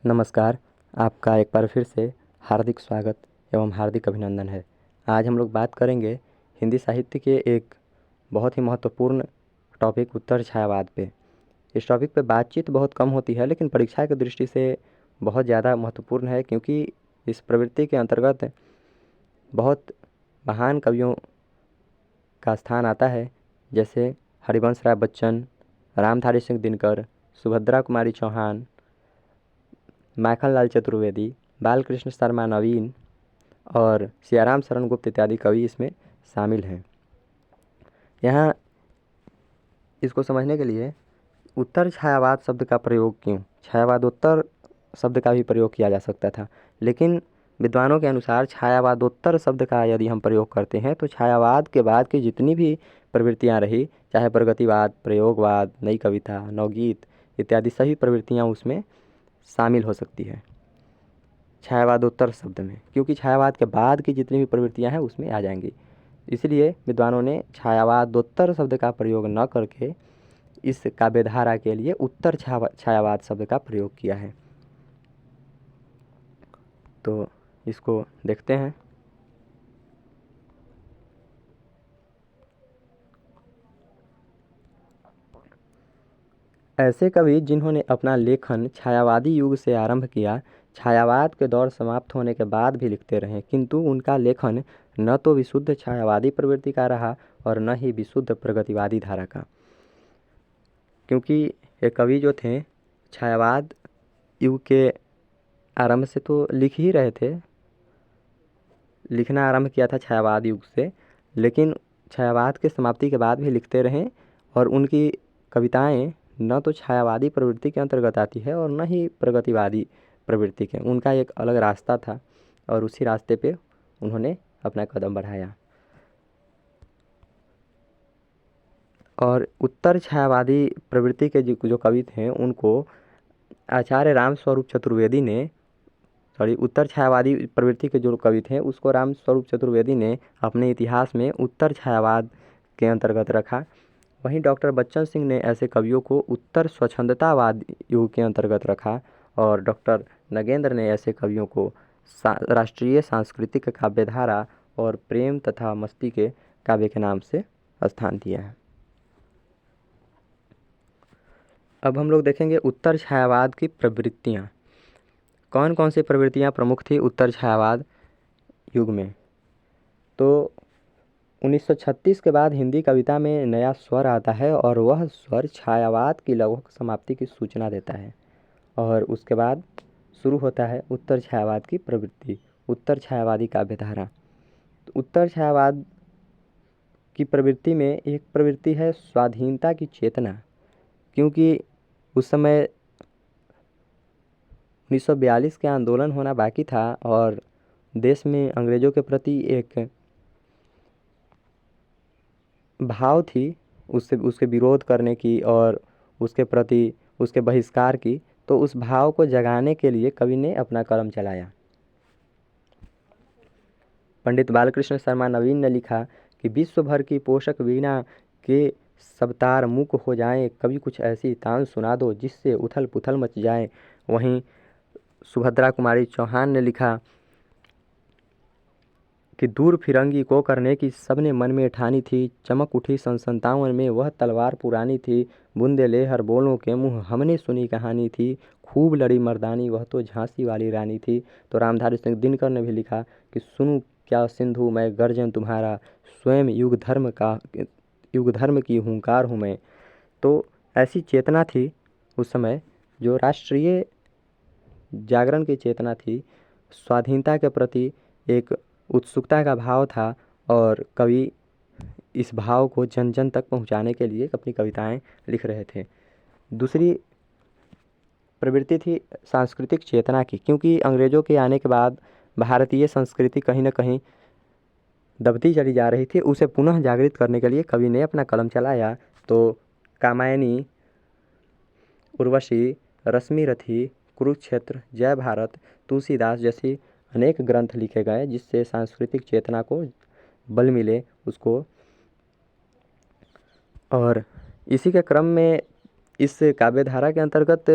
नमस्कार। आपका एक बार फिर से हार्दिक स्वागत एवं हार्दिक अभिनंदन है। आज हम लोग बात करेंगे हिंदी साहित्य के एक बहुत ही महत्वपूर्ण टॉपिक उत्तर छायावाद पे। इस टॉपिक पे बातचीत बहुत कम होती है, लेकिन परीक्षा की दृष्टि से बहुत ज़्यादा महत्वपूर्ण है, क्योंकि इस प्रवृत्ति के अंतर्गत बहुत महान कवियों का स्थान आता है, जैसे हरिवंश राय बच्चन, रामधारी सिंह दिनकर, सुभद्रा कुमारी चौहान, माखनलाल चतुर्वेदी, बालकृष्ण शर्मा नवीन और सियाराम शरण गुप्त इत्यादि कवि इसमें शामिल हैं। यहाँ इसको समझने के लिए उत्तर छायावाद शब्द का प्रयोग क्यों, छायावादोत्तर शब्द का भी प्रयोग किया जा सकता था, लेकिन विद्वानों के अनुसार छायावादोत्तर शब्द का यदि हम प्रयोग करते हैं तो छायावाद के बाद की जितनी भी प्रवृत्तियाँ रही, चाहे प्रगतिवाद, प्रयोगवाद, नई कविता, नवगीत इत्यादि सभी प्रवृत्तियाँ उसमें शामिल हो सकती है छायावादोत्तर शब्द में, क्योंकि छायावाद के बाद की जितनी भी प्रवृत्तियां हैं उसमें आ जाएंगी। इसलिए विद्वानों ने छायावादोत्तर शब्द का प्रयोग न करके इस काव्यधारा के लिए उत्तर छायावाद शब्द का प्रयोग किया है। तो इसको देखते हैं। ऐसे कवि जिन्होंने अपना लेखन छायावादी युग से आरंभ किया, छायावाद के दौर समाप्त होने के बाद भी लिखते रहे, किंतु उनका लेखन न तो विशुद्ध छायावादी प्रवृत्ति का रहा और न ही विशुद्ध प्रगतिवादी धारा का। क्योंकि ये कवि जो थे छायावाद युग के आरंभ से तो लिख ही रहे थे, लिखना आरंभ किया था छायावाद युग से, लेकिन छायावाद के समाप्ति के बाद भी लिखते रहे और उनकी कविताएं न तो छायावादी प्रवृत्ति के अंतर्गत आती है और न ही प्रगतिवादी प्रवृत्ति के। उनका एक अलग रास्ता था और उसी रास्ते पे उन्होंने अपना कदम बढ़ाया। और उत्तर छायावादी प्रवृत्ति के जो कवि थे उनको आचार्य रामस्वरूप चतुर्वेदी ने, उत्तर छायावादी प्रवृत्ति के जो कवि थे उसको रामस्वरूप चतुर्वेदी ने अपने इतिहास में उत्तर छायावाद के अंतर्गत रखा। वहीं डॉक्टर बच्चन सिंह ने ऐसे कवियों को उत्तर स्वच्छंदतावाद युग के अंतर्गत रखा और डॉक्टर नगेंद्र ने ऐसे कवियों को राष्ट्रीय सांस्कृतिक काव्यधारा और प्रेम तथा मस्ती के काव्य के नाम से स्थान दिया है। अब हम लोग देखेंगे उत्तर छायावाद की प्रवृत्तियाँ। कौन कौन सी प्रवृत्तियाँ प्रमुख थी उत्तर छायावाद युग में। तो 1936 के बाद हिंदी कविता में नया स्वर आता है और वह स्वर छायावाद की लगभग समाप्ति की सूचना देता है, और उसके बाद शुरू होता है उत्तर छायावाद की प्रवृत्ति, उत्तर छायावादी काव्यधारा। तो उत्तर छायावाद की प्रवृत्ति में एक प्रवृत्ति है स्वाधीनता की चेतना, क्योंकि उस समय 1942 के आंदोलन होना बाकी था और देश में अंग्रेज़ों के प्रति एक भाव थी उसके विरोध करने की और उसके प्रति उसके बहिष्कार की। तो उस भाव को जगाने के लिए कवि ने अपना कलम चलाया। पंडित बालकृष्ण शर्मा नवीन ने लिखा कि विश्व भर की पोषक वीणा के सब तार मूक हो जाएं, कभी कुछ ऐसी तान सुना दो जिससे उथल पुथल मच जाए। वहीं सुभद्रा कुमारी चौहान ने लिखा कि दूर फिरंगी को करने की सबने मन में ठानी थी, चमक उठी सन 57 में वह तलवार पुरानी थी, बूंदे लेहर बोलों के मुँह हमने सुनी कहानी थी, खूब लड़ी मर्दानी वह तो झांसी वाली रानी थी। तो रामधारी सिंह दिनकर ने भी लिखा कि सुनूं क्या सिंधु मैं गर्जन तुम्हारा, स्वयं युग धर्म की हुंकार हूँ मैं। तो ऐसी चेतना थी उस समय, जो राष्ट्रीय जागरण की चेतना थी, स्वाधीनता के प्रति एक उत्सुकता का भाव था और कवि इस भाव को जन जन तक पहुंचाने के लिए अपनी कविताएं लिख रहे थे। दूसरी प्रवृत्ति थी सांस्कृतिक चेतना की, क्योंकि अंग्रेज़ों के आने के बाद भारतीय संस्कृति कहीं ना कहीं दबती चली जा रही थी, उसे पुनः जागृत करने के लिए कवि ने अपना कलम चलाया। तो कामायनी, उर्वशी, रश्मिरथी, कुरुक्षेत्र, जय भारत, तुलसीदास जैसी अनेक ग्रंथ लिखे गए, जिससे सांस्कृतिक चेतना को बल मिले उसको। और इसी के क्रम में इस काव्यधारा के अंतर्गत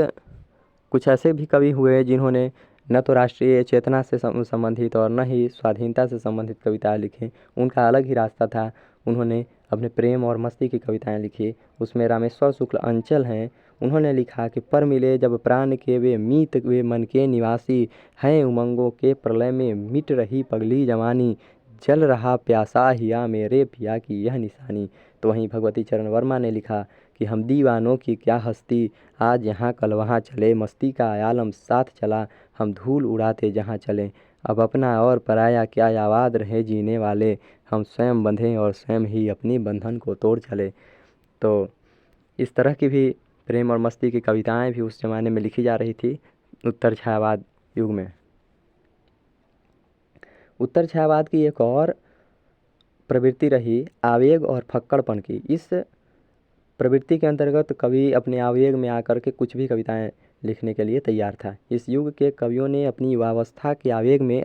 कुछ ऐसे भी कवि हुए जिन्होंने न तो राष्ट्रीय चेतना से संबंधित और न ही स्वाधीनता से संबंधित कविताएं लिखी। उनका अलग ही रास्ता था। उन्होंने अपने प्रेम और मस्ती की कविताएं लिखी। उसमें रामेश्वर शुक्ल अंचल हैं। उन्होंने लिखा कि पर मिले जब प्राण के वे मीत वे मन के निवासी, हैं उमंगों के प्रलय में मिट रही पगली जवानी, जल रहा प्यासा हिया मेरे पिया की यह निशानी। तो वहीं भगवती चरण वर्मा ने लिखा कि हम दीवानों की क्या हस्ती, आज यहाँ कल वहाँ चले, मस्ती का आलम साथ चला, हम धूल उड़ाते जहाँ चले, अब अपना और पराया क्या याद रहे जीने वाले, हम स्वयं बंधें और स्वयं ही अपनी बंधन को तोड़ चले। तो इस तरह की भी प्रेम और मस्ती की कविताएं भी उस ज़माने में लिखी जा रही थी उत्तर छायावाद युग में। उत्तर छायावाद की एक और प्रवृत्ति रही आवेग और फक्कड़पन की। इस प्रवृत्ति के अंतर्गत कवि अपने आवेग में आकर के कुछ भी कविताएं लिखने के लिए तैयार था। इस युग के कवियों ने अपनी युवावस्था के आवेग में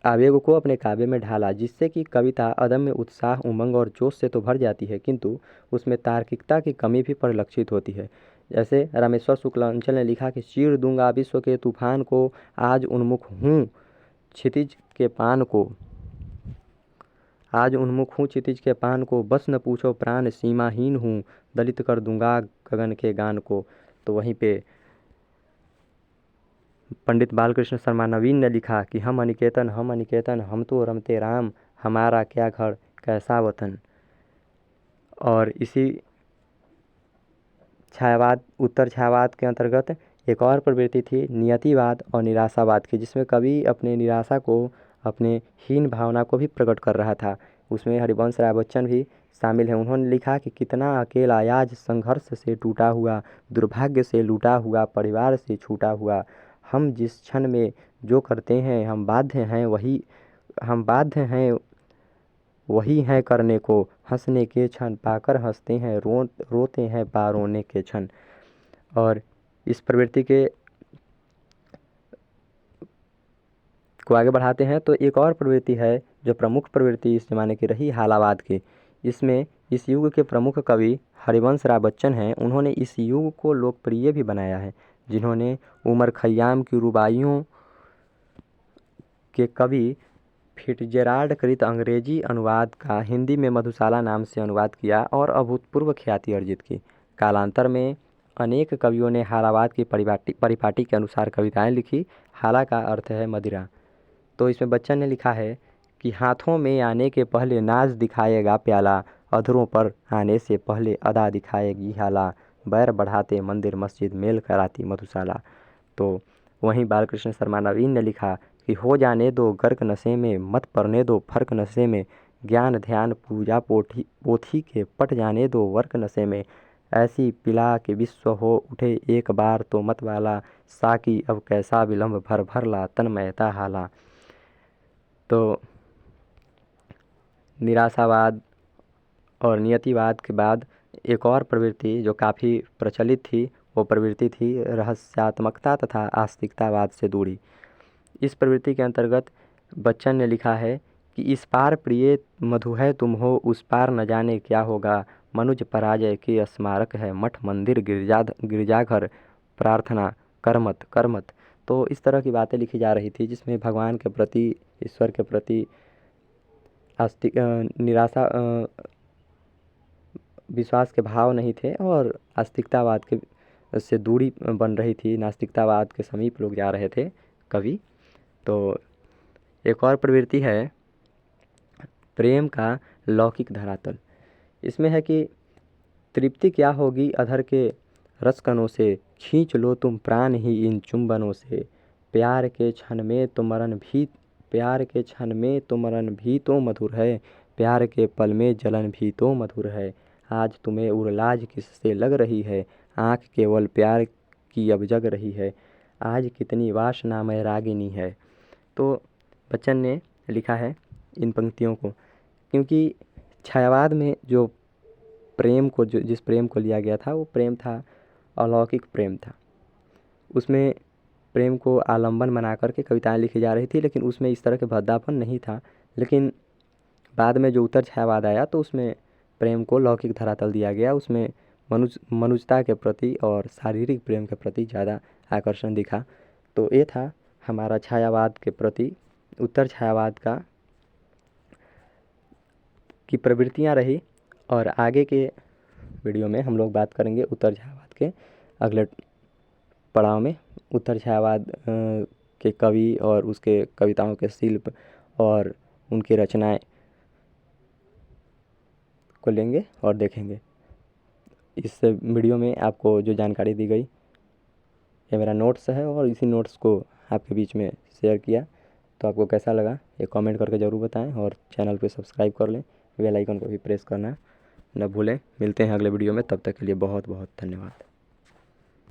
आवेग को अपने काव्य में ढाला, जिससे कि कविता अदम्य उत्साह, उमंग और जोश से तो भर जाती है, किंतु उसमें तार्किकता की कमी भी परिलक्षित होती है। जैसे रामेश्वर शुक्लांचल ने लिखा कि चीर दूंगा विश्व के तूफान को, आज उन्मुख हूँ क्षितिज के पान को, आज उन्मुख हूँ क्षितिज के पान को, बस न पूछो प्राण सीमाहीन हूँ, दलित कर दूंगा गगन के गान को। तो वहीं पे पंडित बालकृष्ण शर्मा नवीन ने लिखा कि हम अनिकेतन हम तो रमते राम, हमारा क्या घर कैसा वतन। और इसी छायावाद उत्तर छायावाद के अंतर्गत एक और प्रवृत्ति थी नियतिवाद और निराशावाद की, जिसमें कवि अपने निराशा को, अपने हीन भावना को भी प्रकट कर रहा था। उसमें हरिवंश राय बच्चन भी शामिल हैं। उन्होंने लिखा कि कितना अकेला आज संघर्ष से टूटा हुआ, दुर्भाग्य से लूटा हुआ, परिवार से छूटा हुआ, हम जिस क्षण में जो करते हैं हम बाध्य हैं वही हैं करने को, हंसने के क्षण पाकर हंसते हैं, रोते हैं पारोने के क्षण। और इस प्रवृत्ति को आगे बढ़ाते हैं तो एक और प्रवृत्ति है जो प्रमुख प्रवृत्ति इस ज़माने की रही, हालावाद की। इसमें इस युग के प्रमुख कवि हरिवंश राय बच्चन हैं। उन्होंने इस युग को लोकप्रिय भी बनाया है, जिन्होंने उमर खय्याम की रुबाइयों के कवि फिट्जराल्ड कृत अंग्रेजी अनुवाद का हिंदी में मधुशाला नाम से अनुवाद किया और अभूतपूर्व ख्याति अर्जित की। कालांतर में अनेक कवियों ने हालावाद की परिपाटी के अनुसार कविताएं लिखी। हाला का अर्थ है मदिरा। तो इसमें बच्चन ने लिखा है कि हाथों में आने के पहले नाज दिखाएगा प्याला, अधरों पर आने से पहले अदा दिखाएगी हाला, बैर बढ़ाते मंदिर मस्जिद मेल कराती मधुशाला। तो वहीं बालकृष्ण शर्मा नवीन ने लिखा कि हो जाने दो गर्क नशे में, मत पड़ने दो फर्क नशे में, ज्ञान ध्यान पूजा पोथी के पट जाने दो वर्क नशे में, ऐसी पिला के विश्व हो उठे एक बार तो मत वाला, साकी अब कैसा विलंब भर भर ला तन्मयता हाला। तो निराशावाद और नियतिवाद के बाद एक और प्रवृत्ति जो काफ़ी प्रचलित थी, वो प्रवृत्ति थी रहस्यात्मकता तथा आस्तिकतावाद से दूरी। इस प्रवृत्ति के अंतर्गत बच्चन ने लिखा है कि इस पार प्रिय मधु है तुम हो, उस पार न जाने क्या होगा, मनुज पराजय के स्मारक है मठ मंदिर गिरजाघर, प्रार्थना करमत करमत। तो इस तरह की बातें लिखी जा रही थी, जिसमें भगवान के प्रति, ईश्वर के प्रति निराशा विश्वास के भाव नहीं थे और आस्तिकतावाद के से दूरी बन रही थी, नास्तिकतावाद के समीप लोग जा रहे थे कवि। तो एक और प्रवृत्ति है प्रेम का लौकिक धरातल। इसमें है कि तृप्ति क्या होगी अधर के रसकनों से, खींच लो तुम प्राण ही इन चुंबनों से, प्यार के क्षण में तो मरण भी तो मधुर है, प्यार के पल में जलन भी तो मधुर है, आज तुम्हें उड़लाज किससे लग रही है, आँख केवल प्यार की अब जग रही है, आज कितनी वासनामय रागिनी है। तो बच्चन ने लिखा है इन पंक्तियों को क्योंकि छायावाद में जो जिस प्रेम को लिया गया था वो प्रेम था अलौकिक प्रेम था। उसमें प्रेम को आलंबन बना करके कविताएं लिखी जा रही थी, लेकिन उसमें इस तरह के भद्दापन नहीं था। लेकिन बाद में जो उत्तर छायावाद आया तो उसमें प्रेम को लौकिक धरातल दिया गया, उसमें मनुष्यता के प्रति और शारीरिक प्रेम के प्रति ज़्यादा आकर्षण दिखा। तो ये था हमारा छायावाद के प्रति उत्तर छायावाद की प्रवृत्तियाँ रही। और आगे के वीडियो में हम लोग बात करेंगे उत्तर छायावाद के अगले पड़ाव में। उत्तर छायावाद के कवि और उसके कविताओं के शिल्प और उनकी रचनाएं को लेंगे और देखेंगे। इस वीडियो में आपको जो जानकारी दी गई ये मेरा नोट्स है और इसी नोट्स को आपके बीच में शेयर किया। तो आपको कैसा लगा ये कमेंट करके ज़रूर बताएं और चैनल को सब्सक्राइब कर लें, बेल आइकन को भी प्रेस करना न भूलें। मिलते हैं अगले वीडियो में, तब तक के लिए बहुत बहुत धन्यवाद।